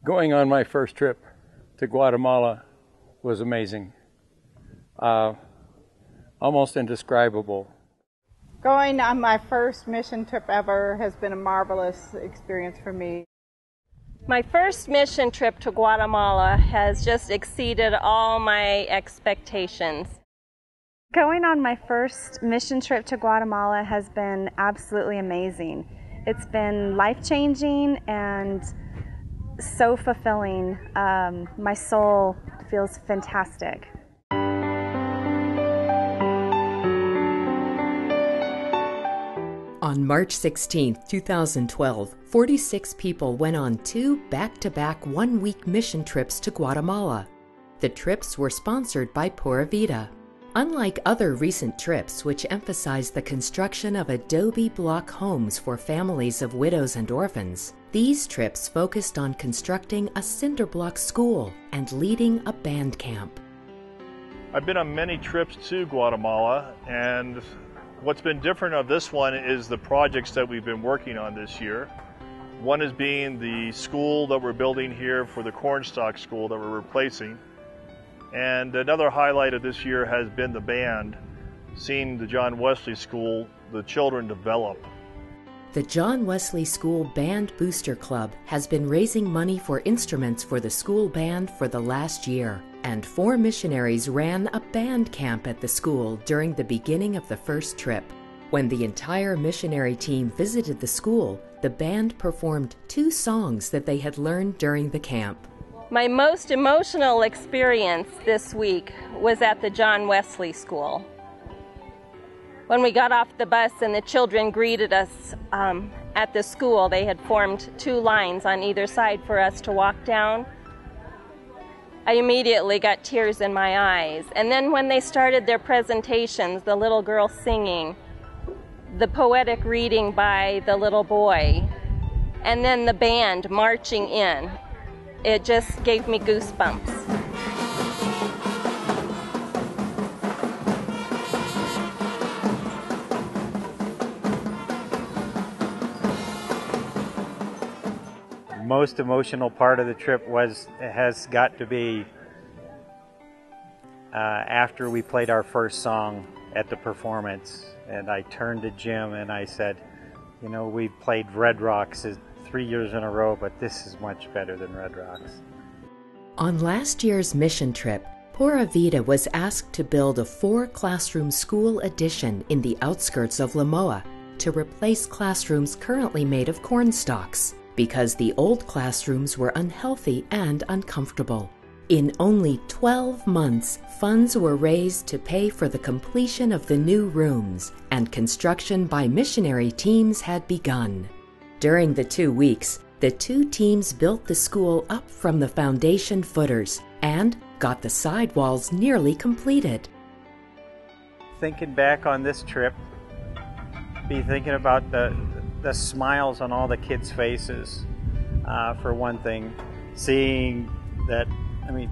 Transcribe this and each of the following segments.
Going on my first trip to Guatemala was amazing. Almost indescribable. Going on my first mission trip ever has been a marvelous experience for me. My first mission trip to Guatemala has just exceeded all my expectations. Going on my first mission trip to Guatemala has been absolutely amazing. It's been life-changing and so fulfilling. My soul feels fantastic. On March 16, 2012, 46 people went on 2 back-to-back one-week mission trips to Guatemala. The trips were sponsored by Pura Vida. Unlike other recent trips, which emphasized the construction of adobe block homes for families of widows and orphans, these trips focused on constructing a cinder block school and leading a band camp. I've been on many trips to Guatemala, and what's been different of this one is the projects that we've been working on this year. One is being the school that we're building here for the cornstalk school that we're replacing. And another highlight of this year has been the band, seeing the John Wesley School, the children develop. The John Wesley School Band Booster Club has been raising money for instruments for the school band for the last year, and 4 missionaries ran a band camp at the school during the beginning of the first trip. When the entire missionary team visited the school, the band performed 2 songs that they had learned during the camp. My most emotional experience this week was at the John Wesley School. When we got off the bus and the children greeted us at the school, they had formed 2 lines on either side for us to walk down. I immediately got tears in my eyes. And then when they started their presentations, the little girl singing, the poetic reading by the little boy, and then the band marching in, it just gave me goosebumps. The most emotional part of the trip has got to be after we played our first song at the performance, and I turned to Jim and I said, you know, we played Red Rocks 3 years in a row, but this is much better than Red Rocks. On last year's mission trip, Pura Vida was asked to build a 4-classroom school addition in the outskirts of Lamoa to replace classrooms currently made of corn stalks, because the old classrooms were unhealthy and uncomfortable. In only 12 months, funds were raised to pay for the completion of the new rooms, and construction by missionary teams had begun. During the 2 weeks, the 2 teams built the school up from the foundation footers and got the sidewalls nearly completed. Thinking back on this trip, be thinking about the smiles on all the kids' faces, for one thing. Seeing that, I mean,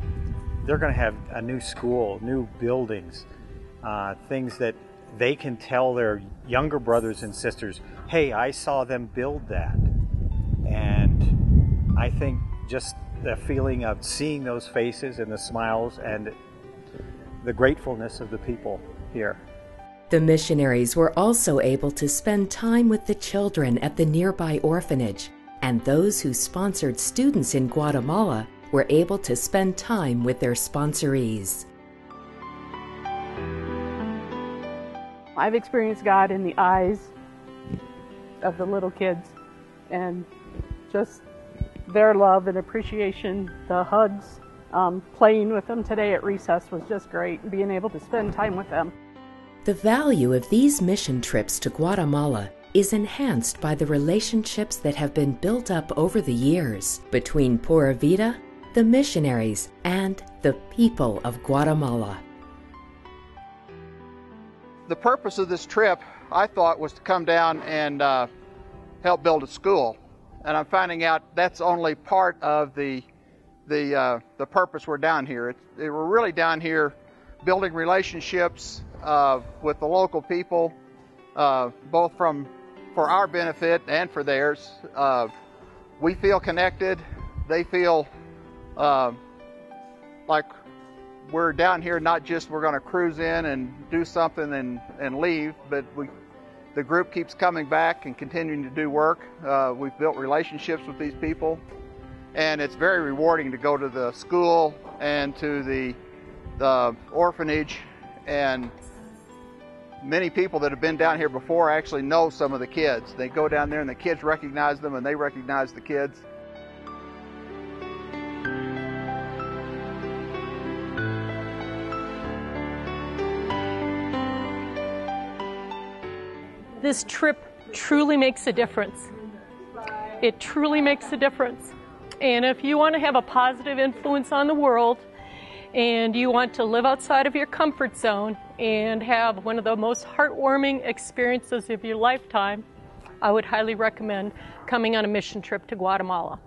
they're going to have a new school, new buildings, things that they can tell their younger brothers and sisters, hey, I saw them build that. And I think just the feeling of seeing those faces and the smiles and the gratefulness of the people here. The missionaries were also able to spend time with the children at the nearby orphanage, and those who sponsored students in Guatemala were able to spend time with their sponsorees. I've experienced God in the eyes of the little kids, and just their love and appreciation, the hugs, playing with them today at recess was just great, being able to spend time with them. The value of these mission trips to Guatemala is enhanced by the relationships that have been built up over the years between Pura Vida, the missionaries, and the people of Guatemala. The purpose of this trip, I thought, was to come down and help build a school. And I'm finding out that's only part of the purpose we're down here. We're really down here building relationships with the local people, both for our benefit and for theirs. We feel connected. they feel like we're down here, not just we're going to cruise in and do something and leave, but the group keeps coming back and continuing to do work. We've built relationships with these people, and it's very rewarding to go to the school and to the orphanage, and many people that have been down here before actually know some of the kids. They go down there and the kids recognize them and they recognize the kids. This trip truly makes a difference. It truly makes a difference. And if you want to have a positive influence on the world, and you want to live outside of your comfort zone and have one of the most heartwarming experiences of your lifetime, I would highly recommend coming on a mission trip to Guatemala.